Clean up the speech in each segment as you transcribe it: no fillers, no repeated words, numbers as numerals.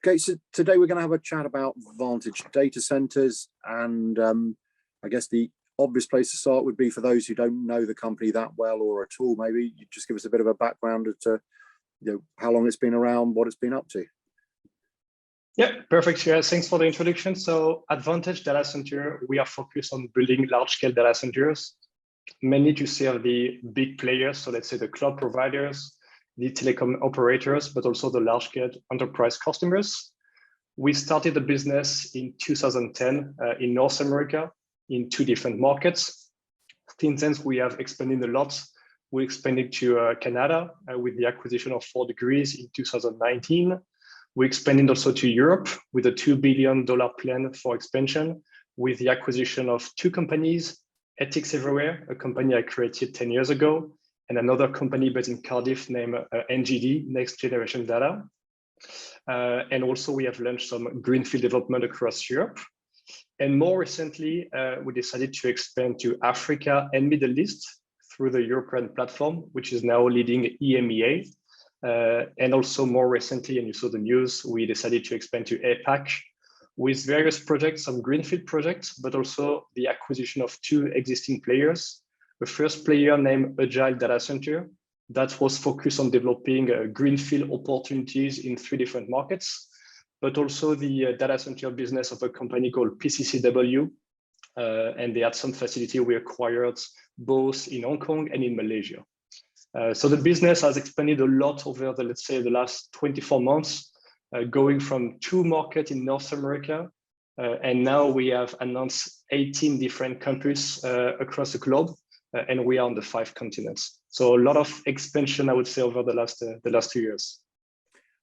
Okay, so today we're going to have a chat about Vantage Data Centers, and I guess the obvious place to start would be for those who don't know the company that well or at all. Maybe you just give us a bit of a background as to how long it's been around, what it's been up to. Yeah, perfect. Yeah, thanks for the introduction. So at Vantage Data Center, we are focused on building large-scale data centers, mainly to serve the big players. So let's say the cloud providers, the telecom operators, but also the large-scale enterprise customers. We started the business in 2010 in North America in 2 different markets. Since then, we have expanded a lot. We expanded to Canada with the acquisition of 4 Degrees in 2019. We expanded also to Europe with a $2 billion plan for expansion with the acquisition of 2 companies, Ethics Everywhere, a company I created 10 years ago, and another company based in Cardiff named NGD, Next Generation Data. And also we have launched some greenfield development across Europe. And more recently, we decided to expand to Africa and Middle East through the European platform, which is now leading EMEA. And also more recently, and you saw the news, we decided to expand to APAC with various projects, some greenfield projects, but also the acquisition of 2 existing players. The first player named Agile Data Center that was focused on developing greenfield opportunities in 3 different markets, but also the data center business of a company called PCCW. And they had some facility we acquired both in Hong Kong and in Malaysia. So the business has expanded a lot over the, let's say, the last 24 months, going from 2 markets in North America. And now we have announced 18 different countries across the globe, and we are on the 5 continents. So a lot of expansion, I would say, over the last 2 years.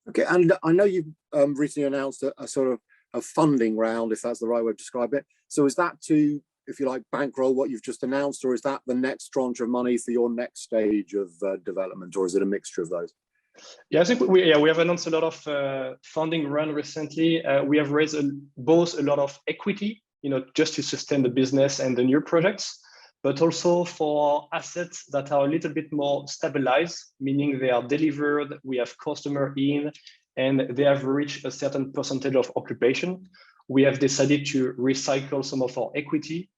Okay, and I know you've recently announced a sort of a funding round, if that's the right way to describe it. So is that to, if you like, bankroll what you've just announced, or is that the next tranche of money for your next stage of development, or is it a mixture of those? Yeah, I think we have announced a lot of funding round recently. We have raised both a lot of equity, just to sustain the business and the new projects, but also for assets that are a little bit more stabilized, meaning they are delivered, we have customer in, and they have reached a certain percentage of occupation. We have decided to recycle some of our equity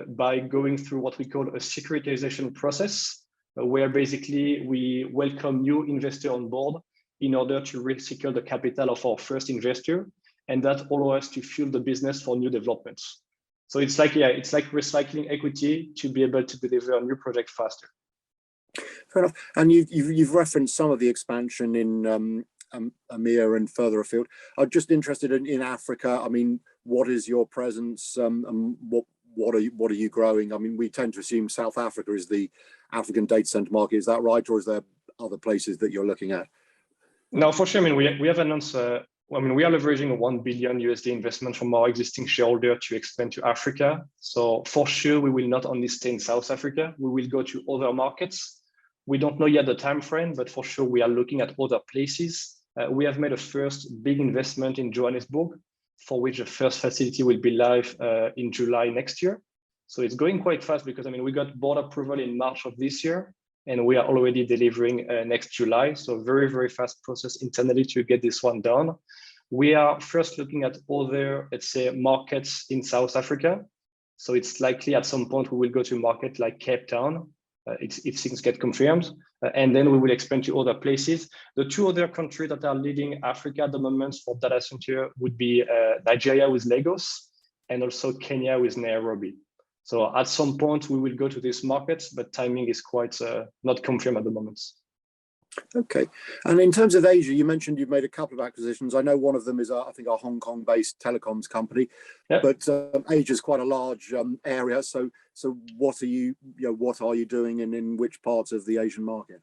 by going through what we call a securitization process, where basically we welcome new investor on board in order to resecure the capital of our first investor, and that allows us to fuel the business for new developments. So it's like recycling equity to be able to deliver a new project faster. Fair enough. And you've referenced some of the expansion in EMEA and further afield. I'm just interested in Africa. I mean, what is your presence? And what are you growing? I mean, we tend to assume South Africa is the African data center market. Is that right, or is there other places that you're looking at? No, for sure. I mean, we have announced. We are leveraging a $1 billion investment from our existing shareholder to expand to Africa. So for sure, we will not only stay in South Africa. We will go to other markets. We don't know yet the time frame, but for sure, we are looking at other places. We have made a first big investment in Johannesburg, for which the first facility will be live in July next year. So it's going quite fast because, we got board approval in March of this year, and we are already delivering next July. So very, very fast process internally to get this one done. We are first looking at other, let's say, markets in South Africa. So it's likely at some point we will go to a market like Cape Town, if things get confirmed, and then we will expand to other places. The 2 other countries that are leading Africa at the moment for data center would be Nigeria with Lagos, and also Kenya with Nairobi. So at some point we will go to these markets, but timing is quite not confirmed at the moment. Okay, and in terms of Asia, you mentioned you've made a couple of acquisitions. I know one of them is, I think, a Hong Kong-based telecoms company. Yep. But Asia is quite a large area. So what are you doing, and in which parts of the Asian market?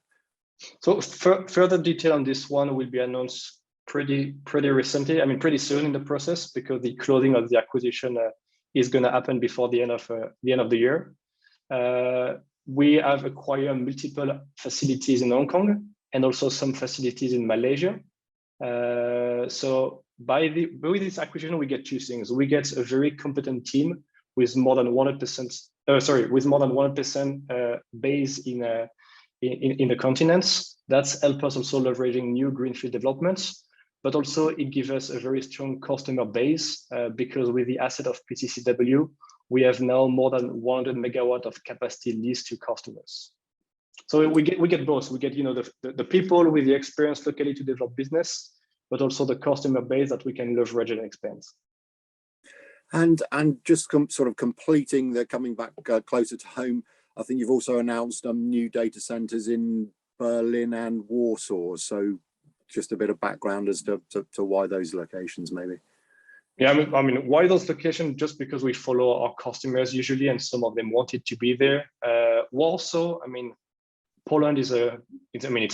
So further detail on this one will be announced pretty recently. Pretty soon in the process, because the closing of the acquisition is going to happen before the end of the year. We have acquired multiple facilities in Hong Kong and also some facilities in Malaysia. So with this acquisition, we get 2 things. We get a very competent team with more than 100% base in the continents. That's helped us also leveraging new greenfield developments. but also it gives us a very strong customer base because with the asset of PCCW, we have now more than 100 megawatt of capacity leased to customers. So we get both. We get the people with the experience locally to develop business, but also the customer base that we can leverage and expand. And just sort of completing the coming back closer to home, I think you've also announced new data centers in Berlin and Warsaw. So just a bit of background as to why those locations, maybe. Yeah, I mean, why those locations? Just because we follow our customers usually, and some of them wanted to be there. Warsaw, I mean, Poland it's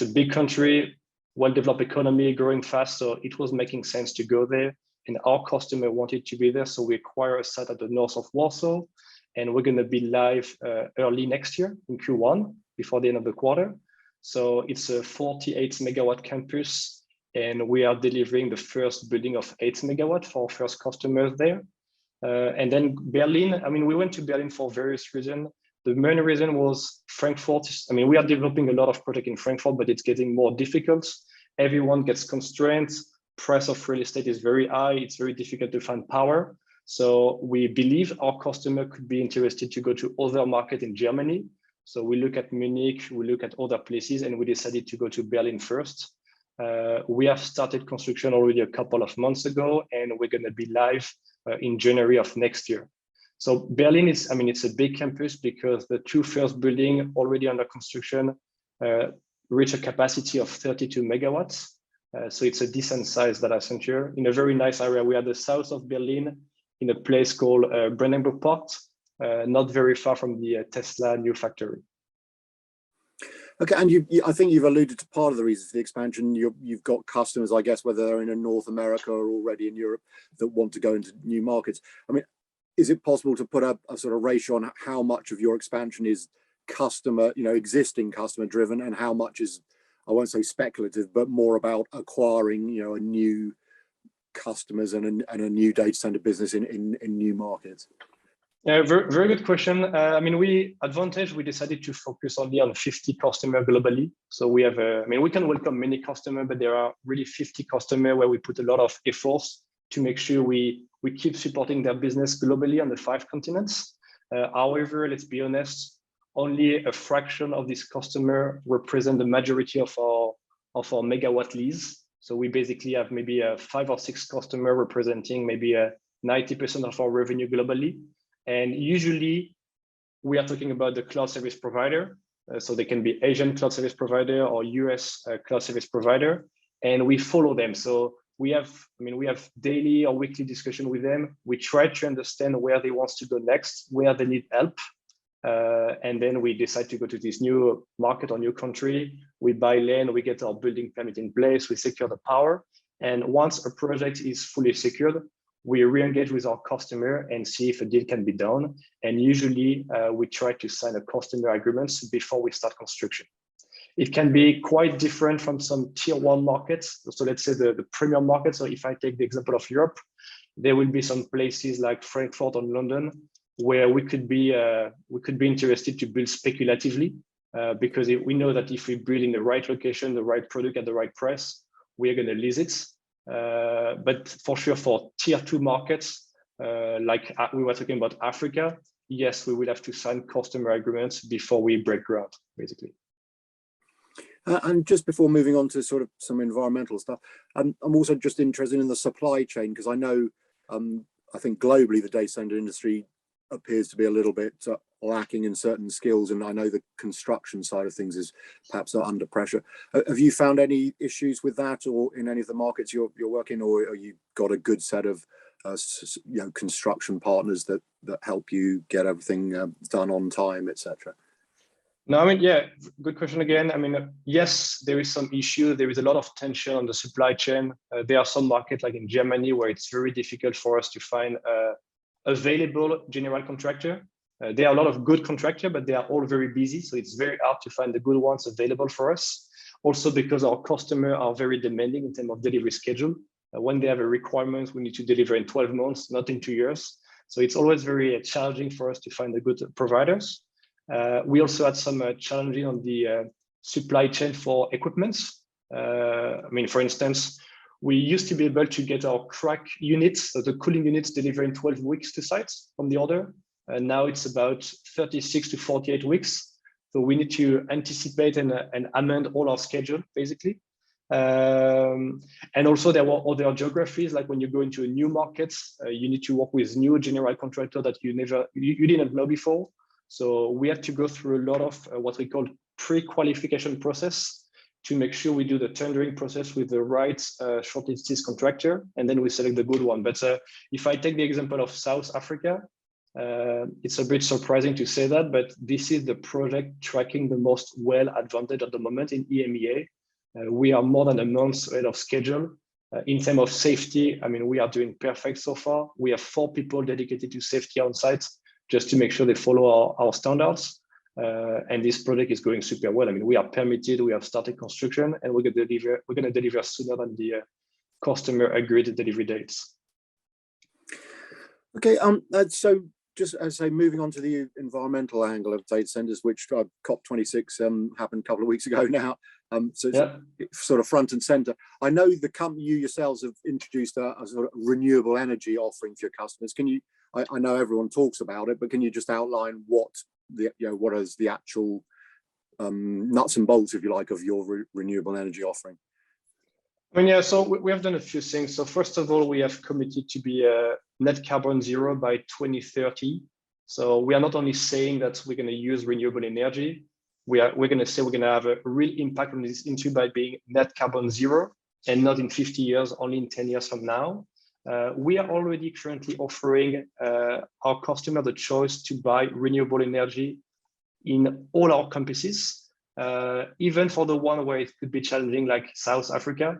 a big country, well-developed economy, growing fast. So it was making sense to go there. And our customer wanted to be there. So we acquired a site at the north of Warsaw. And we're going to be live early next year in Q1, before the end of the quarter. So it's a 48 megawatt campus. And we are delivering the first building of 8 megawatt for our first customers there. And then Berlin, I mean, we went to Berlin for various reasons. The main reason was Frankfurt. I mean, we are developing a lot of projects in Frankfurt, but it's getting more difficult. Everyone gets constraints. Price of real estate is very high. It's very difficult to find power. So we believe our customer could be interested to go to other markets in Germany. So we look at Munich, we look at other places, and we decided to go to Berlin first. We have started construction already a couple of months ago, and we're going to be live in January of next year. So Berlin is, I mean, it's a big campus because the two first buildings already under construction reach a capacity of 32 megawatts. So it's a decent sized data center in a very nice area. We are the south of Berlin in a place called Brandenburg Port, not very far from the Tesla new factory. Okay, and I think you've alluded to part of the reason for the expansion. You've got customers, I guess, whether they're in North America or already in Europe, that want to go into new markets. I mean, is it possible to put a sort of ratio on how much of your expansion is customer, existing customer driven, and how much is, I won't say speculative, but more about acquiring, a new customers and a new data center business in new markets? Yeah, very, very good question. I mean, Advantage, we decided to focus only on 50 customers globally. So we have, we can welcome many customers, but there are really 50 customers where we put a lot of efforts to make sure we keep supporting their business globally on the 5 continents. However, let's be honest, only a fraction of this customer represent the majority of our megawatt lease. So we basically have maybe 5 or 6 customers representing maybe 90% of our revenue globally. And usually we are talking about the cloud service provider. So they can be Asian cloud service provider or US cloud service provider, and we follow them. So we have daily or weekly discussion with them. We try to understand where they want to go next, where they need help. And then we decide to go to this new market or new country. We buy land, we get our building permit in place, we secure the power. And once a project is fully secured, we re-engage with our customer and see if a deal can be done. And usually we try to sign a customer agreement before we start construction. It can be quite different from some tier 1 markets. So let's say the premium market. So if I take the example of Europe, there will be some places like Frankfurt or London where we could be interested to build speculatively because we know that if we build in the right location, the right product at the right price, we are going to lease it. But for sure, for tier 2 markets, like we were talking about Africa, yes, we will have to sign customer agreements before we break ground, basically. And just before moving on to sort of some environmental stuff, I'm also just interested in the supply chain, because I know, I think globally the data center industry appears to be a little bit lacking in certain skills, and I know the construction side of things is perhaps under pressure. Have you found any issues with that, or in any of the markets you're working, or are you got a good set of construction partners that help you get everything done on time, etc.? No, I mean, yeah, good question again. I mean, yes, there is some issue. There is a lot of tension on the supply chain. There are some markets like in Germany where it's very difficult for us to find available general contractor. There are a lot of good contractors, but they are all very busy. So it's very hard to find the good ones available for us. Also because our customers are very demanding in terms of delivery schedule. When they have a requirement, we need to deliver in 12 months, not in 2 years. So it's always very challenging for us to find the good providers. We also had some challenges on the supply chain for equipment. I mean, for instance, We used to be able to get our crack units, so the cooling units, delivered in 12 weeks to sites from the order. And now it's about 36 to 48 weeks. So we need to anticipate and amend all our schedule, basically. And also there were other geographies, like when you go into a new market, you need to work with new general contractor that you didn't know before. So we had to go through a lot of what we call pre-qualification process to make sure we do the tendering process with the right shortlisted contractor, and then we select the good one. But if I take the example of South Africa, it's a bit surprising to say that, but this is the project tracking the most well advantage at the moment in EMEA. We are more than a month ahead of schedule. In terms of safety, I mean, we are doing perfect so far. We have 4 people dedicated to safety on site just to make sure they follow our standards. And this project is going super well. I mean, we are permitted, we have started construction, and we're going to deliver sooner than the customer agreed delivery dates. Okay, so just as I say, moving on to the environmental angle of data centers, which COP26 happened a couple of weeks ago now. So it's sort of front and center. I know the company, you yourselves have introduced a sort of renewable energy offering for your customers. Can you? I know everyone talks about it, but can you just outline what is the actual nuts and bolts, if you like, of your renewable energy offering? I mean, yeah, so we have done a few things. So first of all, we have committed to be net carbon zero by 2030. So we are not only saying that we're going to use renewable energy, we're going to say we're going to have a real impact on this industry by being net carbon zero, and not in 50 years, only in 10 years from now. We are already currently offering our customer the choice to buy renewable energy in all our campuses, even for the one where it could be challenging, like South Africa.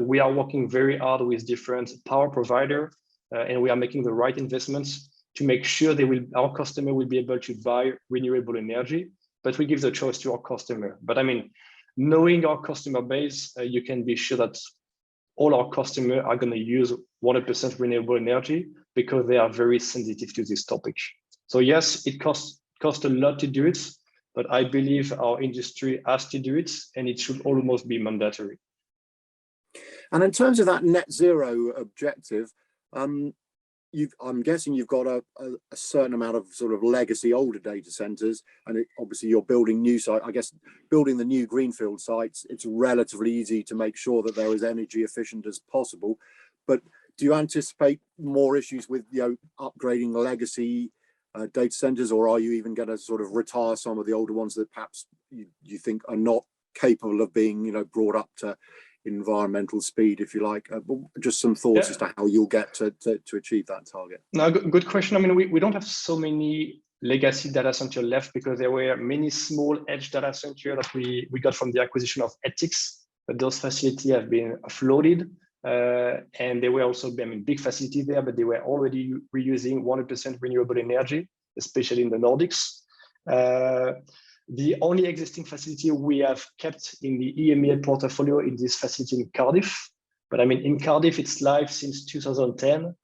We are working very hard with different power providers, and we are making the right investments to make sure our customer will be able to buy renewable energy, but we give the choice to our customer. But I mean, knowing our customer base, you can be sure that all our customers are going to use 100% renewable energy because they are very sensitive to this topic. So yes, it costs a lot to do it, but I believe our industry has to do it, and it should almost be mandatory. And in terms of that net zero objective, I'm guessing you've got a certain amount of sort of legacy older data centers, and obviously you're building new sites. I guess building the new greenfield sites, it's relatively easy to make sure that they're as energy efficient as possible. But do you anticipate more issues with upgrading the legacy data centers, or are you even going to sort of retire some of the older ones that perhaps you think are not capable of being brought up to environmental speed, if you like? Just some thoughts as to how you'll get to achieve that target. No, good question. I mean, we don't have so many legacy data center left because there were many small edge data center that we got from the acquisition of Ethics, but those facilities have been offloaded, and they were also, I mean, big facility there, but they were already reusing 100% renewable energy, especially in the Nordics. The only existing facility we have kept in the EMEA portfolio is this facility in Cardiff. But I mean, in Cardiff, it's live since 2010.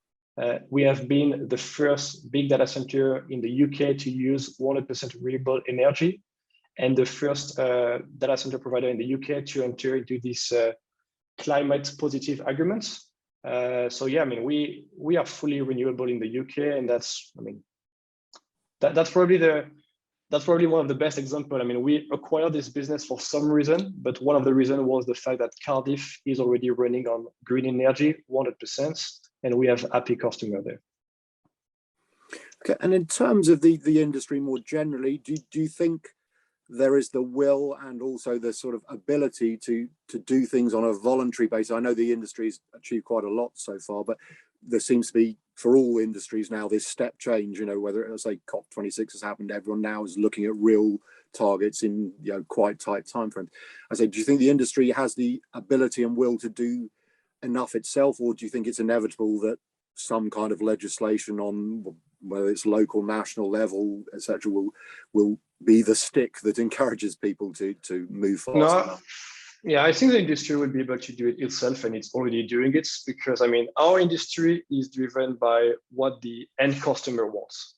We have been the first big data center in the UK to use 100% renewable energy, and the first data center provider in the UK to enter into this climate positive agreement. So yeah, I mean, we are fully renewable in the UK, and that's probably one of the best examples. I mean, we acquired this business for some reason, but one of the reasons was the fact that Cardiff is already running on green energy, 100%, and we have happy customer there. Okay, and in terms of the industry more generally, do you think there is the will and also the sort of ability to do things on a voluntary basis? I know the industry's achieved quite a lot so far, but there seems to be, for all industries now, this step change, whether it's say COP26 has happened, everyone now is looking at real targets in quite tight timeframes. I say, do you think the industry has the ability and will to do enough itself, or do you think it's inevitable that some kind of legislation on whether it's local, national level, etc., will be the stick that encourages people to move faster? No. Yeah, I think the industry will be able to do it itself, and it's already doing it, because I mean, our industry is driven by what the end customer wants.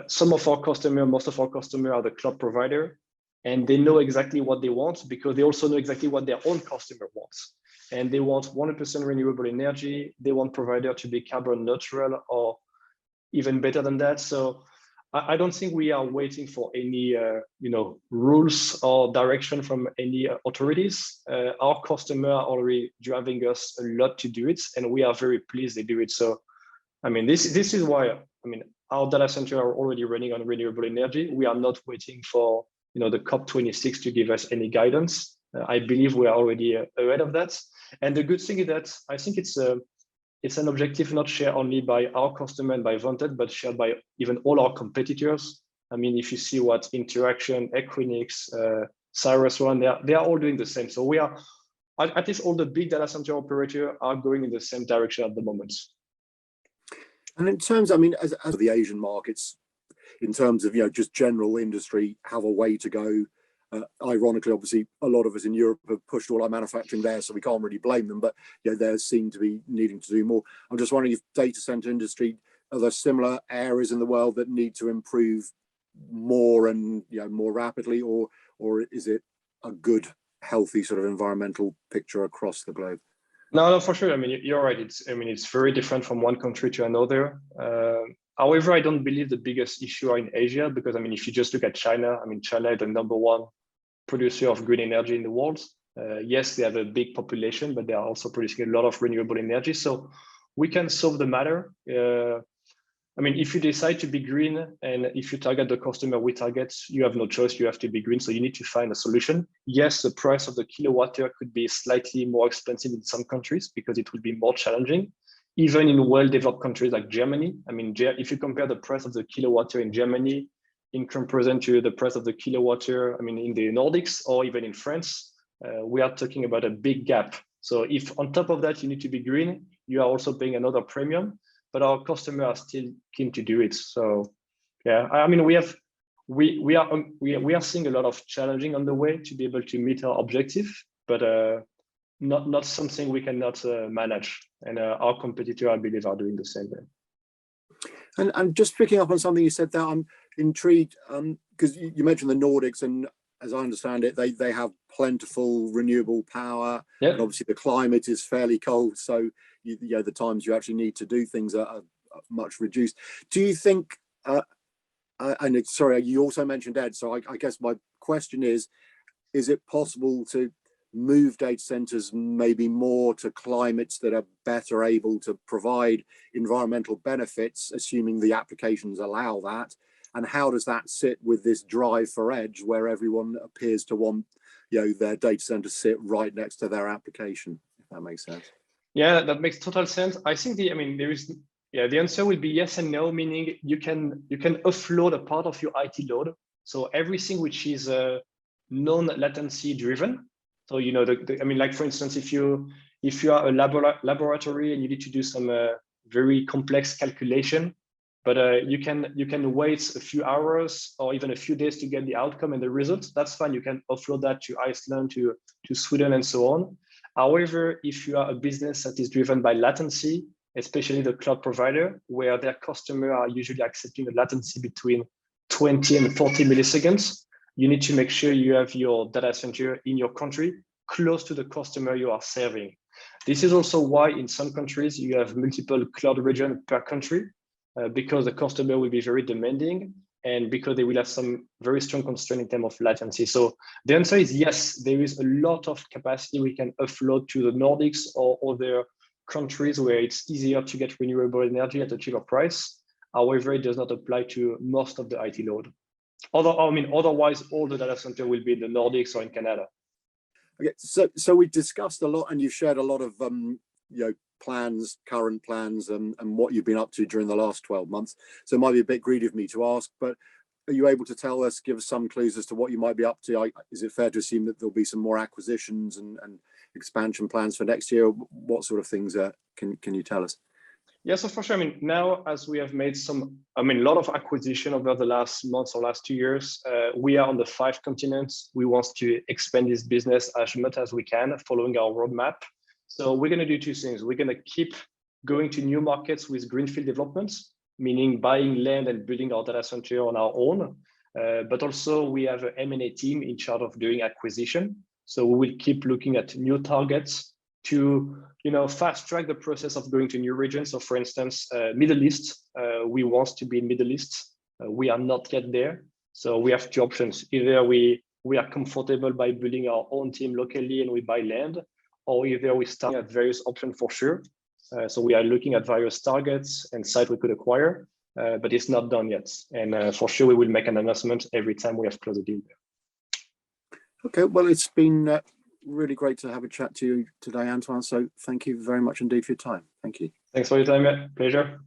Some of our customers, most of our customers are the cloud provider, and they know exactly what they want because they also know exactly what their own customer wants. and they want 100% renewable energy. They want provider to be carbon neutral or even better than that. So I don't think we are waiting for any rules or direction from any authorities. Our customers are already driving us a lot to do it, and we are very pleased they do it. So, I mean, this is why, I mean, our data centers are already running on renewable energy. We are not waiting for the COP26 to give us any guidance. I believe we are already ahead of that. And the good thing is that I think it's an objective not shared only by our customer and by Vantage, but shared by even all our competitors. I mean, if you see what Interaction, Equinix, CyrusOne, they are all doing the same. So we are, at least all the big data center operators are going in the same direction at the moment. And in terms, I mean, as the Asian markets, in terms of, just general industry, have a way to go. Ironically, obviously, a lot of us in Europe have pushed all our manufacturing there, so we can't really blame them, but they seem to be needing to do more. I'm just wondering if data center industry, are there similar areas in the world that need to improve more and more rapidly, or is it a good, healthy sort of environmental picture across the globe? No, for sure. I mean, you're right. It's very different from one country to another. However, I don't believe the biggest issue are in Asia, because I mean, if you just look at China, I mean, China is the #1 producer of green energy in the world. Yes, they have a big population, but they are also producing a lot of renewable energy. So we can solve the matter. I mean, if you decide to be green and if you target the customer we target, you have no choice, you have to be green. So you need to find a solution. Yes, the price of the kilowatt hour could be slightly more expensive in some countries because it will be more challenging. Even in well-developed countries like Germany, I mean, if you compare the price of the kilowatt hour in Germany in comparison to the price of the kilowatt hour, I mean, in the Nordics or even in France, we are talking about a big gap. So if on top of that, you need to be green, you are also paying another premium, but our customers are still keen to do it. So yeah, I mean, we are seeing a lot of challenging on the way to be able to meet our objective, but not something we cannot manage. And our competitors, I believe, are doing the same thing. And just picking up on something you said there, I'm intrigued because you mentioned the Nordics, and as I understand it, they have plentiful renewable power. Yep. And obviously the climate is fairly cold, so the times you actually need to do things are much reduced. Do you think? And sorry, you also mentioned Ed. So I guess my question is it possible to move data centers maybe more to climates that are better able to provide environmental benefits, assuming the applications allow that? And how does that sit with this drive for edge, where everyone appears to want their data center sit right next to their application, if that makes sense? Yeah, that makes total sense. I think the answer will be yes and no, meaning you can offload a part of your IT load. So everything which is non-latency driven. So I mean, like for instance, if you are a laboratory and you need to do some very complex calculation, but you can wait a few hours or even a few days to get the outcome and the results, that's fine. You can offload that to Iceland, to Sweden, and so on. However, if you are a business that is driven by latency, especially the cloud provider, where their customers are usually accepting a latency between 20 and 40 milliseconds, you need to make sure you have your data center in your country, close to the customer you are serving. This is also why in some countries you have multiple cloud regions per country, because the customer will be very demanding and because they will have some very strong constraint in terms of latency. So the answer is yes, there is a lot of capacity we can offload to the Nordics or other countries where it's easier to get renewable energy at a cheaper price. However, it does not apply to most of the IT load. Otherwise, all the data center will be in the Nordics or in Canada. Okay, so we discussed a lot, and you've shared a lot of plans, current plans, and what you've been up to during the last 12 months. So it might be a bit greedy of me to ask, but are you able to tell us, give us some clues as to what you might be up to? Is it fair to assume that there'll be some more acquisitions and expansion plans for next year? What sort of things can you tell us? Yeah, so for sure. I mean, now as we have made a lot of acquisition over the last months or last 2 years, we are on the 5 continents. We want to expand this business as much as we can, following our roadmap. So we're going to do 2 things. We're going to keep going to new markets with greenfield developments, meaning buying land and building our data center on our own. But also we have an M&A team in charge of doing acquisition. So we will keep looking at new targets to fast track the process of going to new regions. So for instance, Middle East, we want to be in Middle East. We are not yet there. So we have two options. Either we are comfortable by building our own team locally and we buy land, or either we start at various options for sure. So we are looking at various targets and sites we could acquire, but it's not done yet. And for sure, we will make an announcement every time we have closed a deal there. Okay, well, it's been really great to have a chat to you today, Antoine. So thank you very much indeed for your time. Thank you. Thanks for your time. Pleasure.